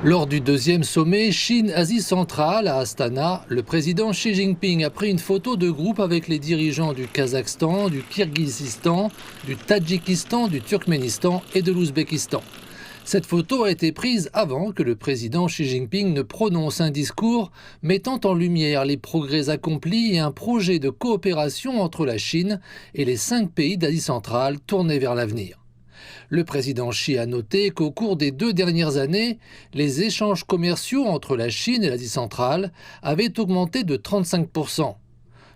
Lors du deuxième sommet Chine-Asie centrale à Astana, le président Xi Jinping a pris une photo de groupe avec les dirigeants du Kazakhstan, du Kirghizistan, du Tadjikistan, du Turkménistan et de l'Ouzbékistan. Cette photo a été prise avant que le président Xi Jinping ne prononce un discours mettant en lumière les progrès accomplis et un projet de coopération entre la Chine et les 5 pays d'Asie centrale tournés vers l'avenir. Le président Xi a noté qu'au cours des 2 dernières années, les échanges commerciaux entre la Chine et l'Asie centrale avaient augmenté de 35%.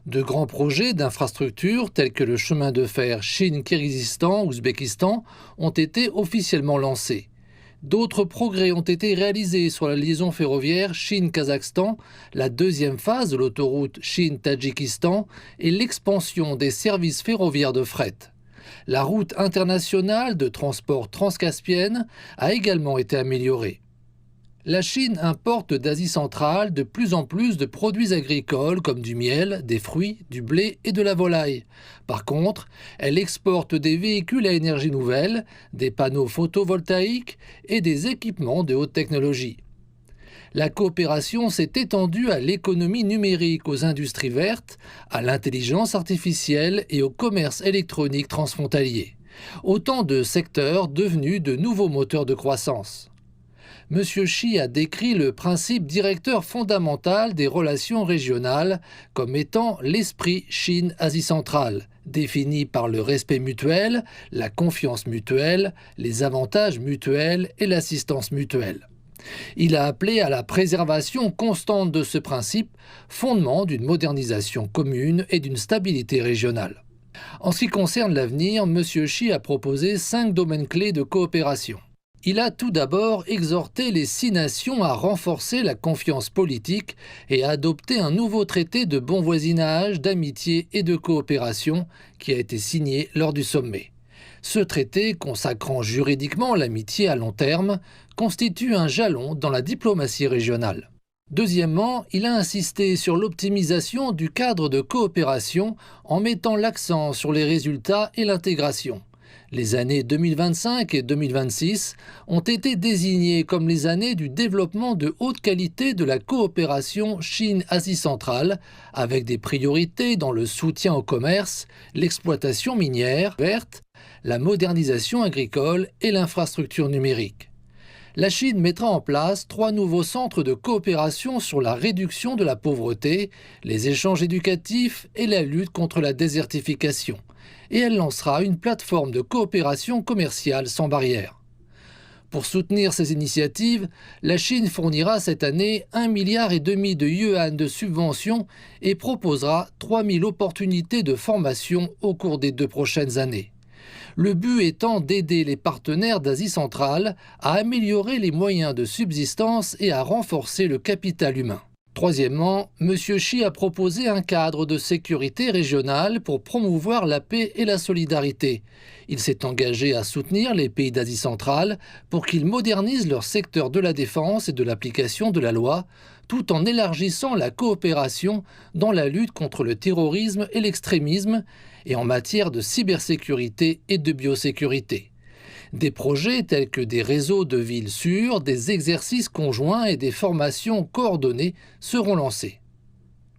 De grands projets d'infrastructures tels que le chemin de fer Chine-Kirghizistan-Ouzbékistan ont été officiellement lancés. D'autres progrès ont été réalisés sur la liaison ferroviaire Chine-Kazakhstan, la deuxième phase de l'autoroute Chine-Tadjikistan et l'expansion des services ferroviaires de fret. La route internationale de transport transcaspienne a également été améliorée. La Chine importe d'Asie centrale de plus en plus de produits agricoles comme du miel, des fruits, du blé et de la volaille. Par contre, elle exporte des véhicules à énergie nouvelle, des panneaux photovoltaïques et des équipements de haute technologie. La coopération s'est étendue à l'économie numérique, aux industries vertes, à l'intelligence artificielle et au commerce électronique transfrontalier. Autant de secteurs devenus de nouveaux moteurs de croissance. M. Xi a décrit le principe directeur fondamental des relations régionales comme étant l'esprit Chine-Asie centrale, défini par le respect mutuel, la confiance mutuelle, les avantages mutuels et l'assistance mutuelle. Il a appelé à la préservation constante de ce principe, fondement d'une modernisation commune et d'une stabilité régionale. En ce qui concerne l'avenir, M. Xi a proposé 5 domaines clés de coopération. Il a tout d'abord exhorté les 6 nations à renforcer la confiance politique et à adopter un nouveau traité de bon voisinage, d'amitié et de coopération qui a été signé lors du sommet. Ce traité, consacrant juridiquement l'amitié à long terme, constitue un jalon dans la diplomatie régionale. Deuxièmement, il a insisté sur l'optimisation du cadre de coopération en mettant l'accent sur les résultats et l'intégration. Les années 2025 et 2026 ont été désignées comme les années du développement de haute qualité de la coopération Chine-Asie centrale, avec des priorités dans le soutien au commerce, l'exploitation minière verte, la modernisation agricole et l'infrastructure numérique. La Chine mettra en place 3 nouveaux centres de coopération sur la réduction de la pauvreté, les échanges éducatifs et la lutte contre la désertification. Et elle lancera une plateforme de coopération commerciale sans barrière. Pour soutenir ces initiatives, la Chine fournira cette année 1,5 milliard de yuan de subventions et proposera 3000 opportunités de formation au cours des 2 prochaines années. Le but étant d'aider les partenaires d'Asie centrale à améliorer les moyens de subsistance et à renforcer le capital humain. Troisièmement, M. Xi a proposé un cadre de sécurité régionale pour promouvoir la paix et la solidarité. Il s'est engagé à soutenir les pays d'Asie centrale pour qu'ils modernisent leur secteur de la défense et de l'application de la loi, tout en élargissant la coopération dans la lutte contre le terrorisme et l'extrémisme et en matière de cybersécurité et de biosécurité. Des projets tels que des réseaux de villes sûres, des exercices conjoints et des formations coordonnées seront lancés.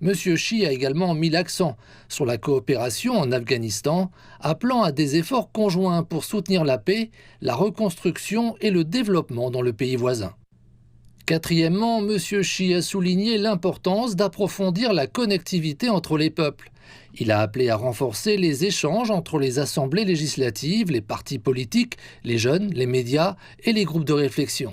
M. Xi a également mis l'accent sur la coopération en Afghanistan, appelant à des efforts conjoints pour soutenir la paix, la reconstruction et le développement dans le pays voisin. Quatrièmement, M. Xi a souligné l'importance d'approfondir la connectivité entre les peuples. Il a appelé à renforcer les échanges entre les assemblées législatives, les partis politiques, les jeunes, les médias et les groupes de réflexion.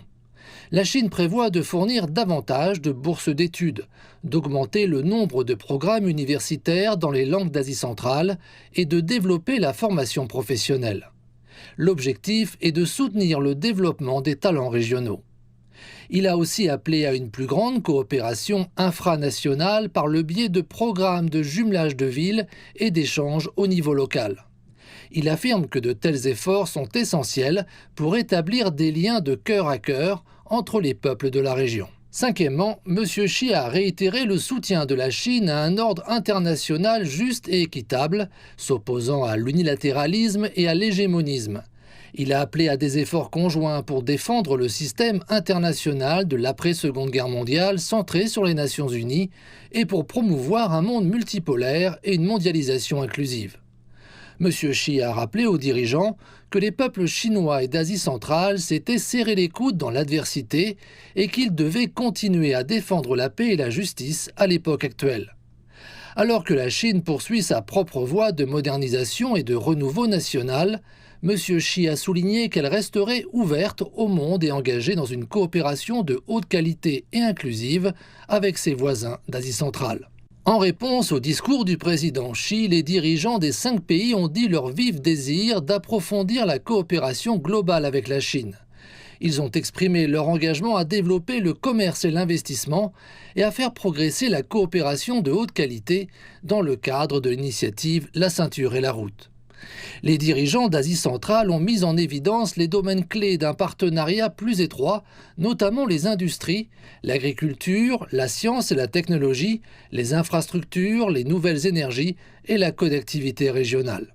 La Chine prévoit de fournir davantage de bourses d'études, d'augmenter le nombre de programmes universitaires dans les langues d'Asie centrale et de développer la formation professionnelle. L'objectif est de soutenir le développement des talents régionaux. Il a aussi appelé à une plus grande coopération infranationale par le biais de programmes de jumelage de villes et d'échanges au niveau local. Il affirme que de tels efforts sont essentiels pour établir des liens de cœur à cœur entre les peuples de la région. Cinquièmement, M. Xi a réitéré le soutien de la Chine à un ordre international juste et équitable, s'opposant à l'unilatéralisme et à l'hégémonisme. Il a appelé à des efforts conjoints pour défendre le système international de l'après-Seconde Guerre mondiale centré sur les Nations Unies et pour promouvoir un monde multipolaire et une mondialisation inclusive. M. Xi a rappelé aux dirigeants que les peuples chinois et d'Asie centrale s'étaient serrés les coudes dans l'adversité et qu'ils devaient continuer à défendre la paix et la justice à l'époque actuelle. Alors que la Chine poursuit sa propre voie de modernisation et de renouveau national, M. Xi a souligné qu'elle resterait ouverte au monde et engagée dans une coopération de haute qualité et inclusive avec ses voisins d'Asie centrale. En réponse au discours du président Xi, les dirigeants des 5 pays ont dit leur vif désir d'approfondir la coopération globale avec la Chine. Ils ont exprimé leur engagement à développer le commerce et l'investissement et à faire progresser la coopération de haute qualité dans le cadre de l'initiative La ceinture et la route. Les dirigeants d'Asie centrale ont mis en évidence les domaines clés d'un partenariat plus étroit, notamment les industries, l'agriculture, la science et la technologie, les infrastructures, les nouvelles énergies et la connectivité régionale.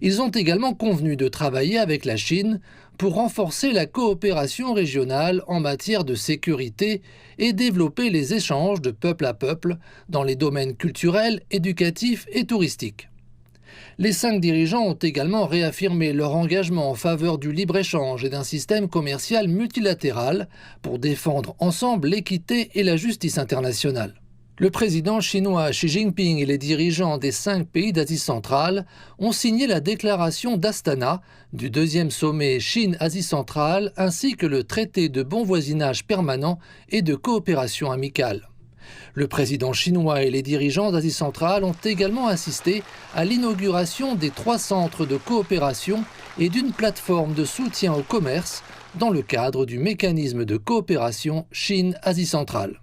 Ils ont également convenu de travailler avec la Chine pour renforcer la coopération régionale en matière de sécurité et développer les échanges de peuple à peuple dans les domaines culturels, éducatifs et touristiques. Les 5 dirigeants ont également réaffirmé leur engagement en faveur du libre-échange et d'un système commercial multilatéral pour défendre ensemble l'équité et la justice internationale. Le président chinois Xi Jinping et les dirigeants des 5 pays d'Asie centrale ont signé la déclaration d'Astana du 2e sommet Chine-Asie centrale ainsi que le traité de bon voisinage permanent et de coopération amicale. Le président chinois et les dirigeants d'Asie centrale ont également assisté à l'inauguration des 3 centres de coopération et d'une plateforme de soutien au commerce dans le cadre du mécanisme de coopération Chine-Asie centrale.